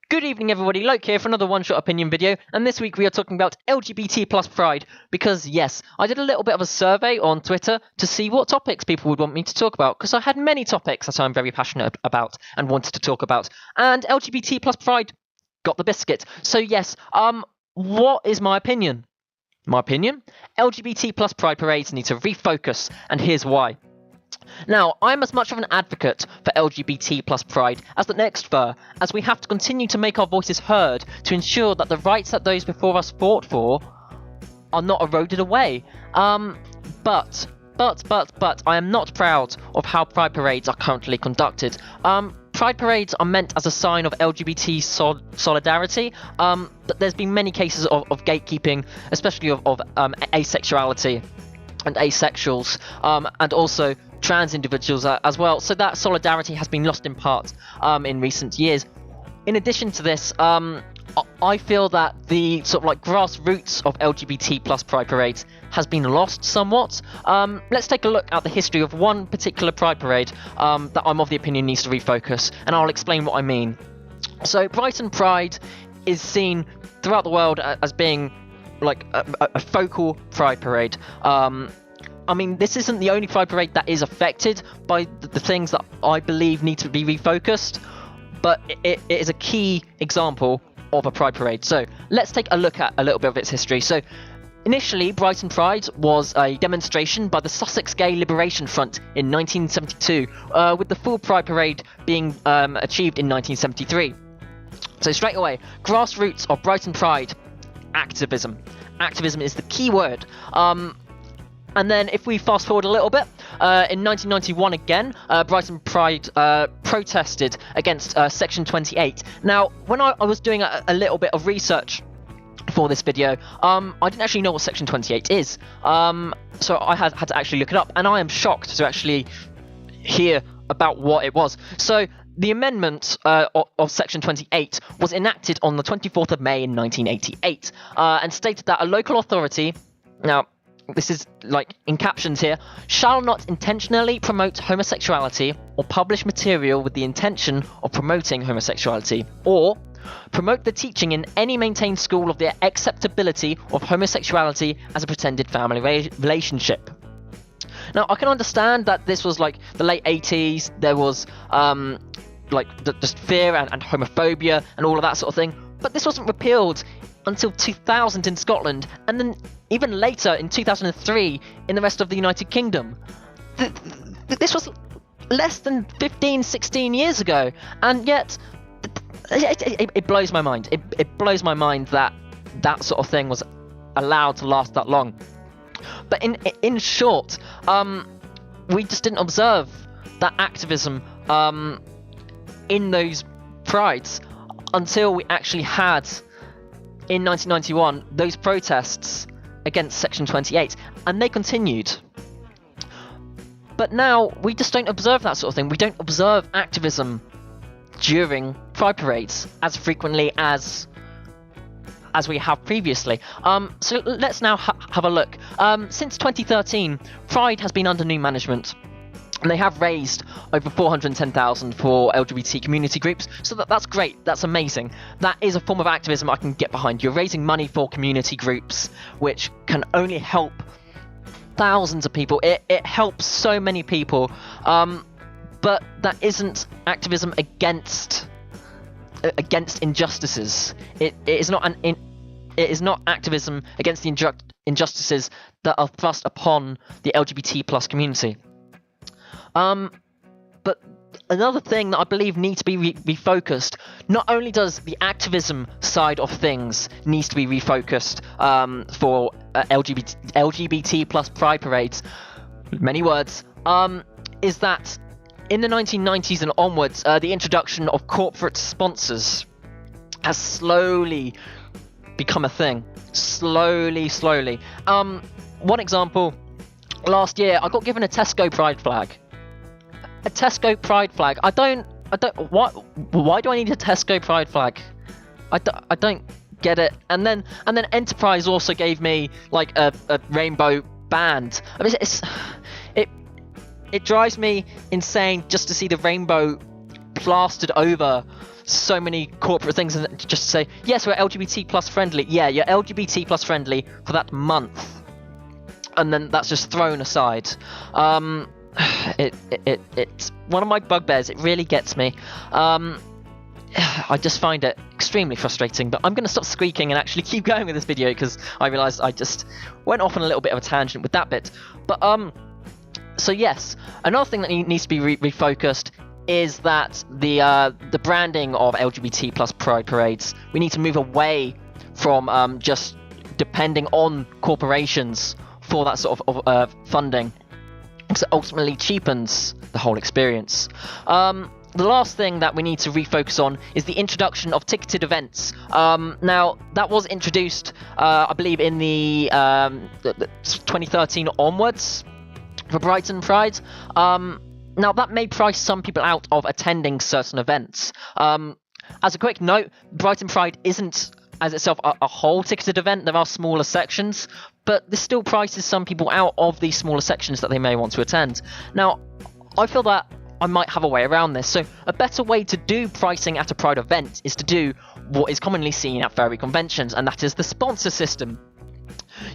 Good evening everybody, Loke here for another one-shot opinion video, and this week we are talking about LGBT plus pride, because yes, I did a little bit of a survey on Twitter to see what topics people would want me to talk about, because I had many topics that I'm very passionate about and wanted to talk about, and LGBT plus pride got the biscuit. So yes, what is my opinion? My opinion? LGBT plus pride parades need to refocus, and here's why. Now, I'm as much of an advocate for LGBT plus pride as the next fur, as we have to continue to make our voices heard to ensure that the rights that those before us fought for are not eroded away. But I am not proud of how pride parades are currently conducted. Pride parades are meant as a sign of LGBT solidarity, but there's been many cases of gatekeeping, especially of asexuality and asexuals, and also trans individuals as well, so that solidarity has been lost in part in recent years. In addition to this, I feel that the sort of like grassroots of LGBT plus pride parades has been lost somewhat. Let's take a look at the history of one particular pride parade that I'm of the opinion needs to refocus, and I'll explain what I mean. So Brighton Pride is seen throughout the world as being like a focal pride parade. I mean, this isn't the only pride parade that is affected by the things that I believe need to be refocused, but it is a key example of a pride parade. So let's take a look at a little bit of its history. So initially, Brighton Pride was a demonstration by the Sussex Gay Liberation Front in 1972, with the full pride parade being achieved in 1973. So straight away, grassroots of Brighton Pride, activism. Activism is the key word. And then if we fast forward a little bit, in 1991 again, Brighton Pride protested against Section 28. Now, when I was doing a little bit of research for this video, I didn't actually know what Section 28 is. So I had to actually look it up, and I am shocked to actually hear about what it was. So the amendment of Section 28 was enacted on the 24th of May in 1988, and stated that a local authority, now this is like in captions here, shall not intentionally promote homosexuality or publish material with the intention of promoting homosexuality, or promote the teaching in any maintained school of the acceptability of homosexuality as a pretended family relationship. Now, I can understand that this was like the late 80s, there was like just fear and homophobia and all of that sort of thing, but this wasn't repealed until 2000 in Scotland, and then even later in 2003 in the rest of the United Kingdom. This was less than 16 years ago, and yet it blows my mind. It blows my mind that that sort of thing was allowed to last that long. But in short, we just didn't observe that activism in those prides until we actually had, in 1991, those protests against Section 28, and they continued. But now we just don't observe that sort of thing. We don't observe activism during pride parades as frequently as we have previously. So let's now have a look. Since 2013, Pride has been under new management, and they have raised over 410,000 for LGBT community groups, so that's great, that's amazing. That is a form of activism I can get behind. You're raising money for community groups, which can only help thousands of people. It helps so many people, but that isn't activism against injustices. It is not activism against the injustices that are thrust upon the LGBT plus community. But another thing that I believe needs to be refocused, not only does the activism side of things needs to be refocused for LGBT plus pride parades, many words, is that in the 1990s and onwards, the introduction of corporate sponsors has slowly become a thing. Slowly. One example, last year I got given a Tesco pride flag. A Tesco pride flag. Why do I need a Tesco pride flag? I don't get it. And then Enterprise also gave me like a rainbow band. I mean, it drives me insane just to see the rainbow plastered over so many corporate things and just say, yes, we're LGBT plus friendly. Yeah, you're LGBT plus friendly for that month, and then that's just thrown aside. It's one of my bugbears. It really gets me. I just find it extremely frustrating, but I'm going to stop squeaking and actually keep going with this video because I realised I just went off on a little bit of a tangent with that bit. But so yes, another thing that needs to be refocused is that the branding of LGBT plus pride parades. We need to move away from just depending on corporations for that sort of funding, because it ultimately cheapens the whole experience. The last thing that we need to refocus on is the introduction of ticketed events. Now, that was introduced, I believe, in the 2013 onwards for Brighton Pride. Now, that may price some people out of attending certain events. As a quick note, Brighton Pride isn't, as itself, a whole ticketed event. There are smaller sections, but this still prices some people out of these smaller sections that they may want to attend. Now, I feel that I might have a way around this. So a better way to do pricing at a Pride event is to do what is commonly seen at furry conventions, and that is the sponsor system.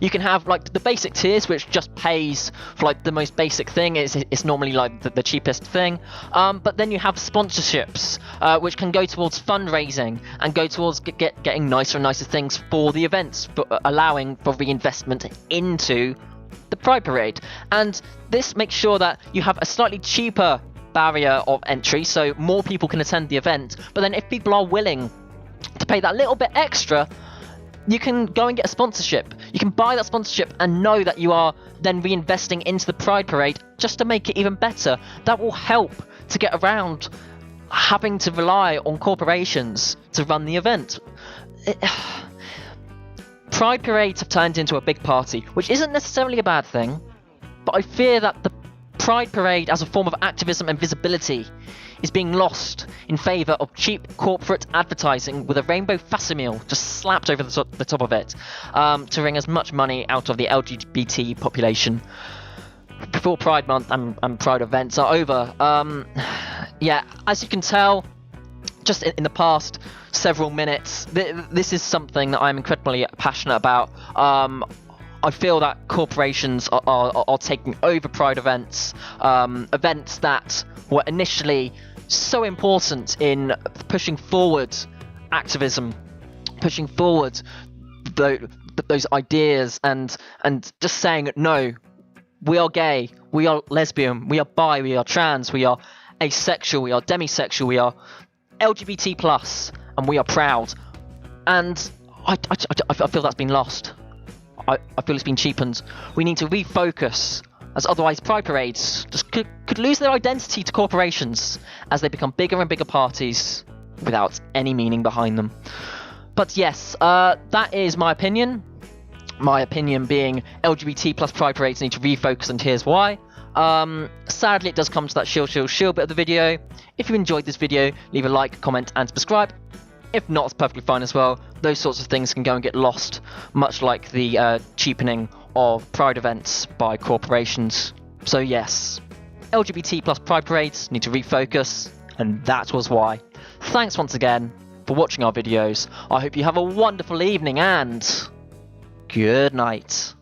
You can have like the basic tiers, which just pays for like the most basic thing. It's normally like the cheapest thing. But then you have sponsorships, which can go towards fundraising and go towards getting nicer and nicer things for the events, but allowing for reinvestment into the Pride Parade. And this makes sure that you have a slightly cheaper barrier of entry, so more people can attend the event. But then if people are willing to pay that little bit extra, you can go and get a sponsorship. You can buy that sponsorship and know that you are then reinvesting into the Pride Parade just to make it even better. That will help to get around having to rely on corporations to run the event. Pride Parades have turned into a big party, which isn't necessarily a bad thing, but I fear that the Pride Parade as a form of activism and visibility is being lost in favour of cheap corporate advertising with a rainbow facsimile just slapped over the top of it, to wring as much money out of the LGBT population before Pride Month and Pride events are over. Yeah, as you can tell, just in the past several minutes, this is something that I'm incredibly passionate about. I feel that corporations are taking over Pride events, events that were initially so important in pushing forward activism, pushing forward those ideas, and just saying, no, we are gay, we are lesbian, we are bi, we are trans, we are asexual, we are demisexual, we are LGBT plus, and we are proud. And I feel that's been lost. I feel it's been cheapened. We need to refocus, as otherwise Pride parades just could lose their identity to corporations as they become bigger and bigger parties without any meaning behind them. But yes, that is my opinion. My opinion being LGBT plus Pride parades need to refocus, and here's why. Sadly, it does come to that shield bit of the video. If you enjoyed this video, leave a like, comment, and subscribe. If not, it's perfectly fine as well. Those sorts of things can go and get lost, much like the cheapening of Pride events by corporations. So yes, LGBT plus Pride parades need to refocus, and that was why. Thanks once again for watching our videos. I hope you have a wonderful evening, and good night.